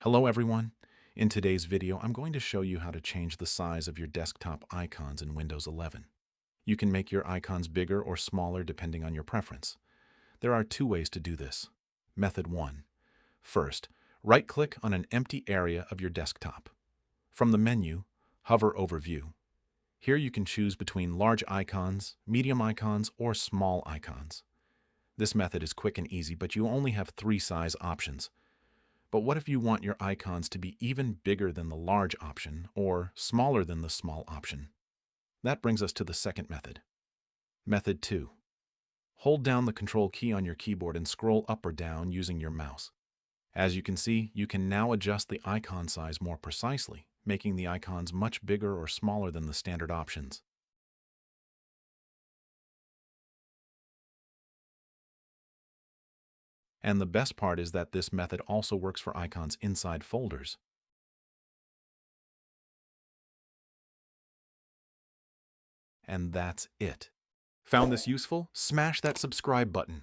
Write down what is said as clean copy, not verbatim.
Hello everyone. In today's video, I'm going to show you how to change the size of your desktop icons in Windows 11. You can make your icons bigger or smaller depending on your preference. There are two ways to do this. Method 1. First, right-click on an empty area of your desktop. From the menu, hover over View. Here you can choose between large icons, medium icons, or small icons. This method is quick and easy, but you only have 3 size options. But what if you want your icons to be even bigger than the large option or smaller than the small option? That brings us to the second method. Method 2. Hold down the Ctrl key on your keyboard and scroll up or down using your mouse. As you can see, you can now adjust the icon size more precisely, making the icons much bigger or smaller than the standard options. And the best part is that this method also works for icons inside folders. And that's it. Found this useful? Smash that subscribe button.